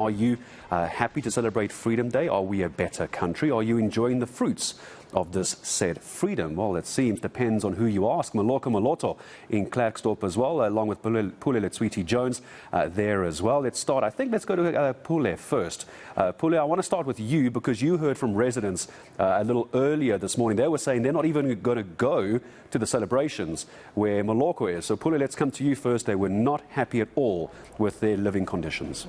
Are you happy to celebrate Freedom Day? Are we a better country? Are you enjoying the fruits of this said freedom? Well, it seems depends on who you ask. Moloko, Moloto in Klerksdorp as well, along with Pule, Letshiwiti-Jones there as well. Let's start. I think let's go to Pule first. Pule, I want to start with you because you heard from residents a little earlier this morning. They were saying they're not even going to go to the celebrations where Moloko is. So Pule, let's come to you first. They were not happy at all with their living conditions.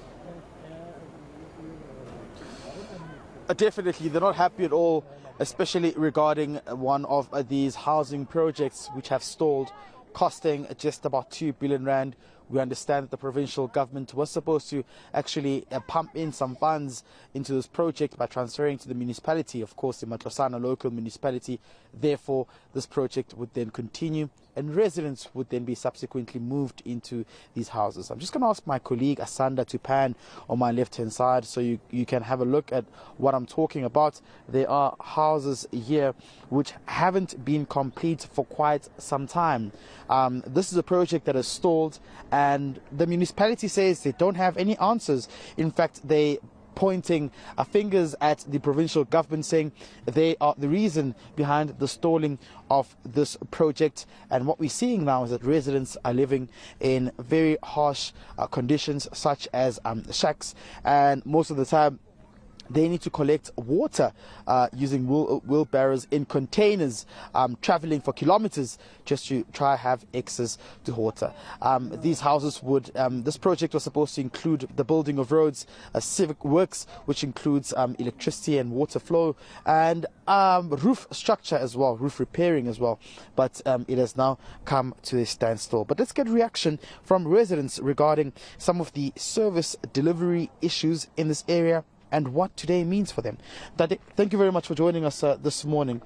Definitely, they're not happy at all, especially regarding one of these housing projects which have stalled, costing just about 2 billion rand. We understand that the provincial government was supposed to actually pump in some funds into this project by transferring to the municipality, of course, the Matlosana local municipality. Therefore, this project would then continue and residents would then be subsequently moved into these houses. I'm just going to ask my colleague Asanda to pan on my left-hand side so you can have a look at what I'm talking about. There are houses here which haven't been complete for quite some time. This is a project that has stalled, and the municipality says they don't have any answers. In fact, they pointing fingers at the provincial government, saying they are the reason behind the stalling of this project. And what we're seeing now is that residents are living in very harsh conditions, such as shacks, and most of the time they need to collect water using wheelbarrows in containers, traveling for kilometers just to try have access to water. These houses would, this project was supposed to include the building of roads, civic works, which includes electricity and water flow, and roof structure as well, roof repairing as well. But it has now come to a standstill. But let's get reaction from residents regarding some of the service delivery issues in this area and what today means for them. Dade, thank you very much for joining us this morning.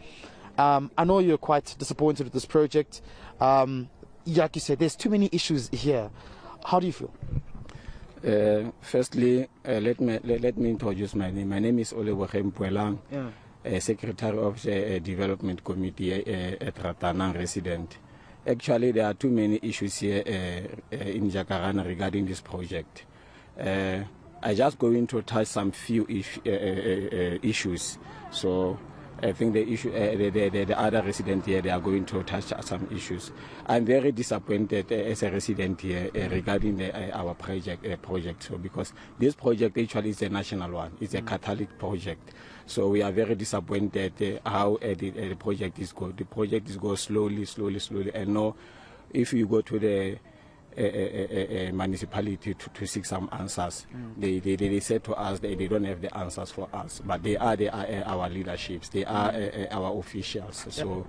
I know you're quite disappointed with this project. Like you said, there's too many issues here. How do you feel? Firstly, let me introduce my name. My name is Moloko Mpuelang, Secretary of the Development Committee at Ratanang resident. Actually, there are too many issues here in Jacaranda regarding this project. I just going to touch some few issues. So I think the issue, the other resident here, they are going to touch some issues. I'm very disappointed as a resident here regarding our project. So because this project actually is a national one, it's a Catholic project. So we are very disappointed how the project is going. The project is going slowly. And now, if you go to the municipality to seek some answers, they said to us that they don't have the answers for us, but they are our leaderships, they are our officials. So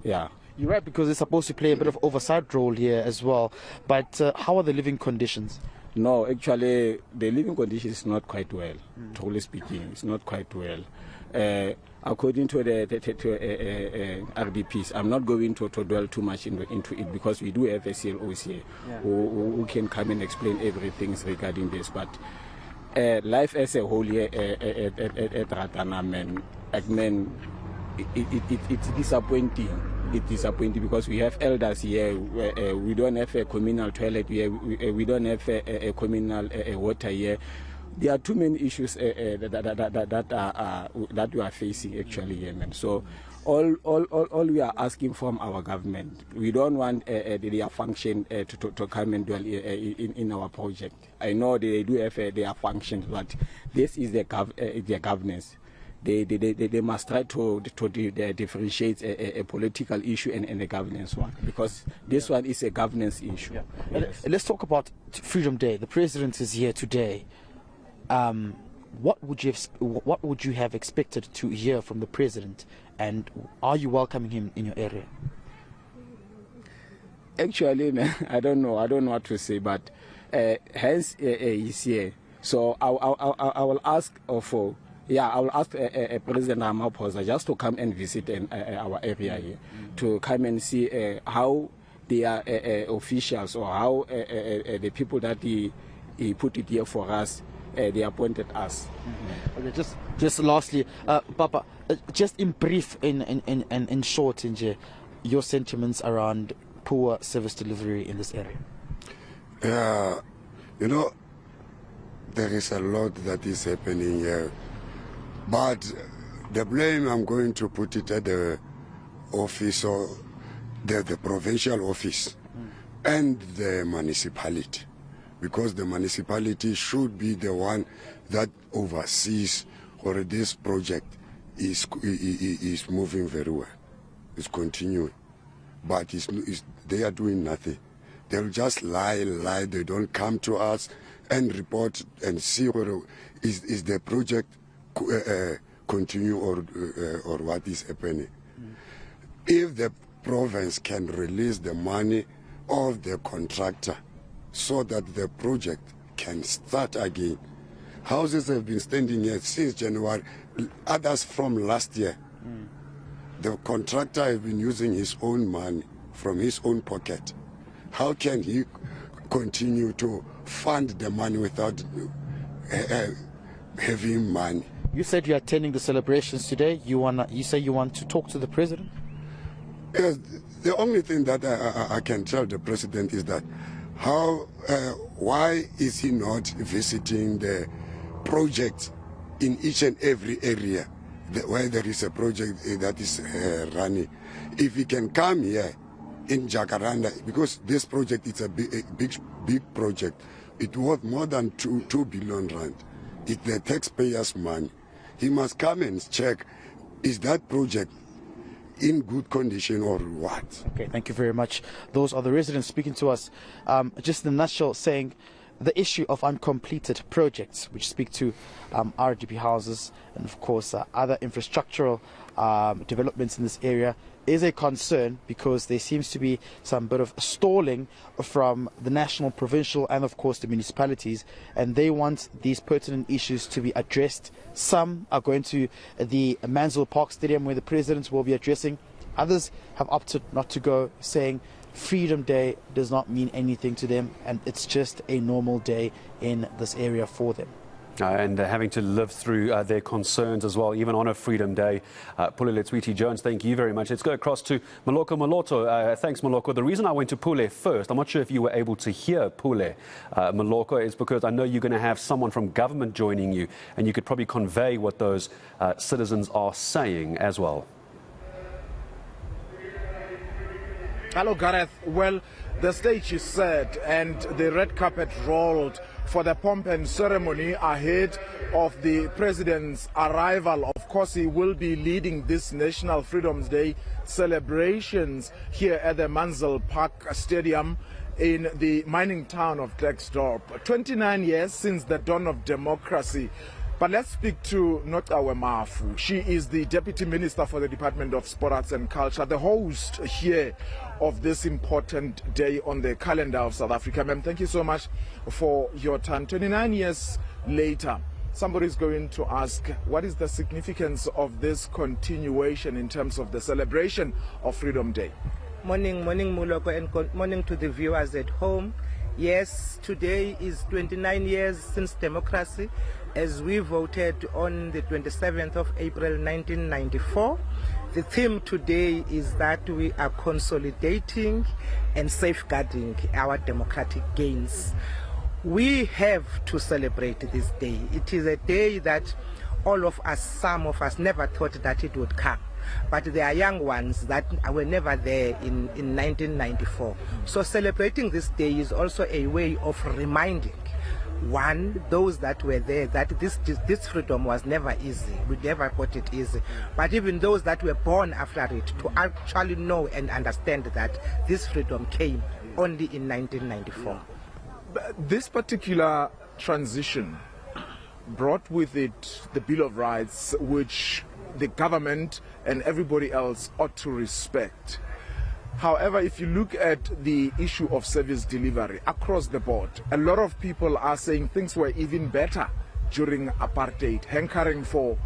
yeah, you're right, because they're supposed to play a bit of oversight role here as well. But how are the living conditions? No, actually the living conditions is not quite well. Truly speaking, it's not quite well. According to the RDPs, I'm not going to dwell too much into it because we do have a CLOs here who can come and explain everything regarding this. But life as a whole here at Ratanam, it's disappointing. It's disappointing because we have elders here. We don't have a communal toilet here. We don't have a communal water here. There are too many issues that we are facing actually here, man. So all we are asking from our government, we don't want their function to come and dwell in our project. I know they do have their functions, but this is their governance. They must try to differentiate a political issue and a governance one, because this one is a governance issue. Yeah. Yes. Let's talk about Freedom Day. The president is here today. What would you have expected to hear from the president, and are you welcoming him in your area? Actually, man, I don't know what to say, but hence he's here. So I will ask for. Yeah, I will ask President Ramaphosa just to come and visit our area here, to come and see how their officials, or how the people that he put it here for us, they appointed us. Okay, just lastly, Papa, just in brief, in short, your sentiments around poor service delivery in this area. Yeah, you know, there is a lot that is happening here. But the blame, I'm going to put it at the office or the provincial office and the municipality, because the municipality should be the one that oversees or this project is moving very well. It's continuing. But they are doing nothing. They'll just lie. They don't come to us and report and see whether is the project continue or what is happening. If the province can release the money of the contractor so that the project can start again. Houses have been standing here since January, others from last year. The contractor has been using his own money from his own pocket. How can he continue to fund the money without having money? You said you're attending the celebrations today. You say you want to talk to the president? Yes, the only thing that I can tell the president is that why is he not visiting the projects in each and every area where there is a project that is running? If he can come here in Jacaranda, because this project is a big project, it worth more than 2 billion rand. It's the taxpayers' money. He must come and check, is that project in good condition or what? Okay, thank you very much. Those are the residents speaking to us. Just in a nutshell, saying the issue of uncompleted projects, which speak to RDP houses and, of course, other infrastructural developments in this area, is a concern because there seems to be some bit of stalling from the national, provincial and of course the municipalities, and they want these pertinent issues to be addressed. Some are going to the Manzil Park Stadium where the president will be addressing. Others have opted not to go, saying Freedom Day does not mean anything to them and it's just a normal day in this area for them. And having to live through their concerns as well, even on a Freedom Day. Pule, Letshiwiti-Jones, thank you very much. Let's go across to Moloko. Moloto, thanks, Moloko. The reason I went to Pule first, I'm not sure if you were able to hear Pule, Moloko, is because I know you're going to have someone from government joining you, and you could probably convey what those citizens are saying as well. Hello, Gareth. Well, the stage is set and the red carpet rolled for the pomp and ceremony ahead of the president's arrival. Of course, he will be leading this National Freedom Day celebrations here at the Manzil Park Stadium in the mining town of Klerksdorp. 29 years since the dawn of democracy. But let's speak to Notawe Mafu. She is the Deputy Minister for the Department of Sport, Arts and Culture, the host here of this important day on the calendar of South Africa. Ma'am, thank you so much for your time. 29 years later, somebody's going to ask, what is the significance of this continuation in terms of the celebration of Freedom Day? Morning, Moloko, and morning to the viewers at home. Yes, today is 29 years since democracy, as we voted on the 27th of April 1994. The theme today is that we are consolidating and safeguarding our democratic gains. We have to celebrate this day. It is a day that all of us, some of us, never thought that it would come. But there are young ones that were never there in 1994. So celebrating this day is also a way of reminding those that were there, that this freedom was never easy. We never got it easy. But even those that were born after it, to actually know and understand that this freedom came only in 1994. This particular transition brought with it the Bill of Rights, which the government and everybody else ought to respect. However, if you look at the issue of service delivery across the board, a lot of people are saying things were even better during apartheid, hankering for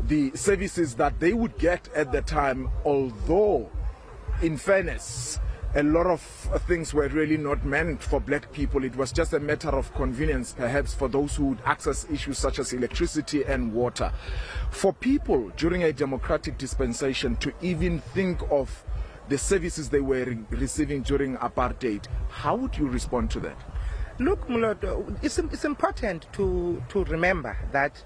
the services that they would get at the time, although, in fairness, a lot of things were really not meant for black people. It was just a matter of convenience, perhaps, for those who would access issues such as electricity and water. For people during a democratic dispensation to even think of the services they were receiving during apartheid, how would you respond to that? Look, Moloto, it's important to remember that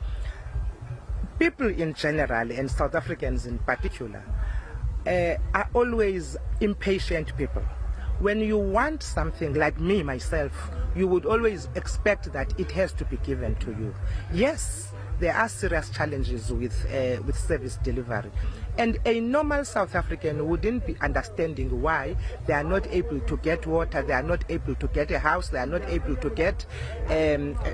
people in general, and South Africans in particular, are always impatient people. When you want something, like me, myself, you would always expect that it has to be given to you. Yes, there are serious challenges with service delivery. And a normal South African wouldn't be understanding why they are not able to get water, they are not able to get a house, they are not able to get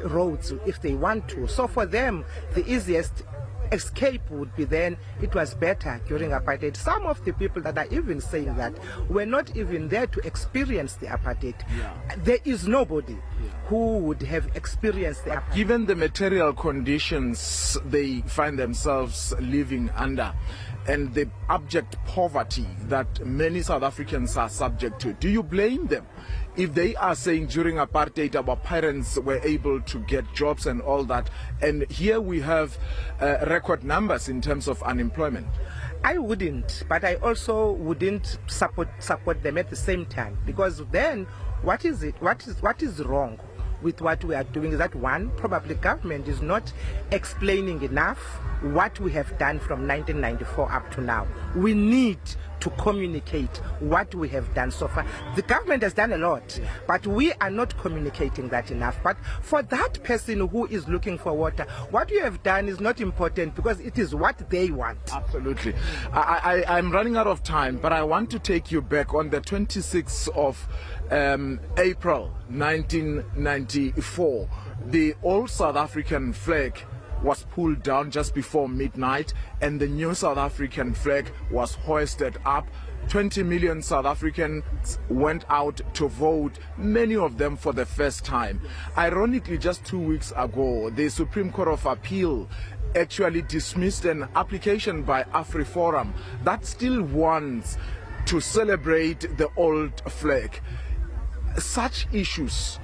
roads if they want to. So for them, the easiest escape would be then it was better during apartheid. Some of the people that are even saying that were not even there to experience the apartheid. There is nobody who would have experienced the apartheid. Given the material conditions they find themselves living under and the abject poverty that many South Africans are subject to, do you blame them if they are saying during apartheid our parents were able to get jobs and all that, and here we have record numbers in terms of unemployment? I wouldn't, but I also wouldn't support them at the same time, because then what is wrong with what we are doing is that, one, probably government is not explaining enough what we have done from 1994 up to now. We need to communicate what we have done so far. The government has done a lot, but we are not communicating that enough. But for that person who is looking for water, what you have done is not important because it is what they want. Absolutely. I'm running out of time, but I want to take you back on the 26th of April 1994. The old South African flag was pulled down just before midnight, and the new South African flag was hoisted up. 20 million South Africans went out to vote, many of them for the first time. Ironically, just 2 weeks ago, the Supreme Court of Appeal actually dismissed an application by AfriForum that still wants to celebrate the old flag. Such issues,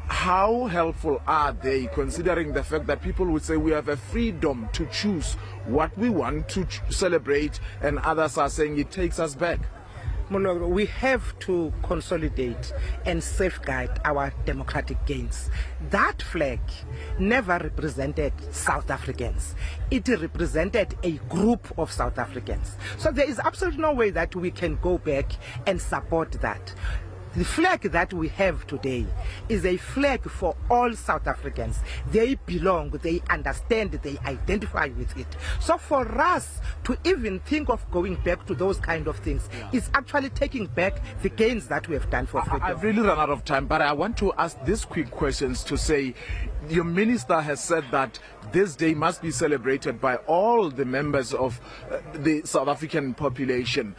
how helpful are they, considering the fact that people would say we have a freedom to choose what we want to celebrate, and others are saying it takes us back? Moloko, we have to consolidate and safeguard our democratic gains. That flag never represented South Africans. It represented a group of South Africans. So there is absolutely no way that we can go back and support that. The flag that we have today is a flag for all South Africans. They belong, they understand, they identify with it. So for us to even think of going back to those kind of things is actually taking back the gains that we have done for freedom. I've really run out of time, but I want to ask these quick questions to say, your minister has said that this day must be celebrated by all the members of the South African population.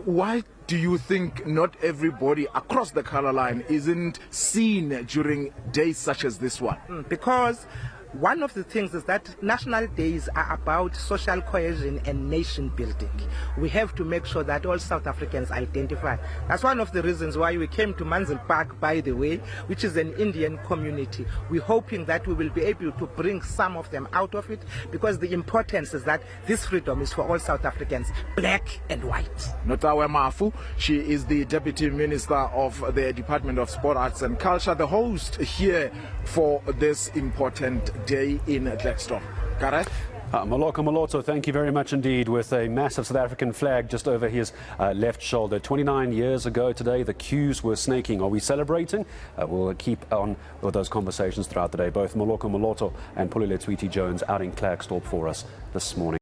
Why do you think not everybody across the color line isn't seen during days such as this one? Because one of the things is that national days are about social cohesion and nation building. We have to make sure that all South Africans identify. That's one of the reasons why we came to Manzil Park, by the way, which is an Indian community. We're hoping that we will be able to bring some of them out of it, because the importance is that this freedom is for all South Africans, black and white. Notawe Mafu, she is the Deputy Minister of the Department of Sport, Arts and Culture, the host here for this important day in Klerksdorp. Gareth? Moloko Moloto, thank you very much indeed, with a massive South African flag just over his left shoulder. 29 years ago today, the queues were snaking. Are we celebrating? We'll keep on with those conversations throughout the day. Both Moloko Moloto and Pule Letshiwiti-Jones out in Klerksdorp for us this morning.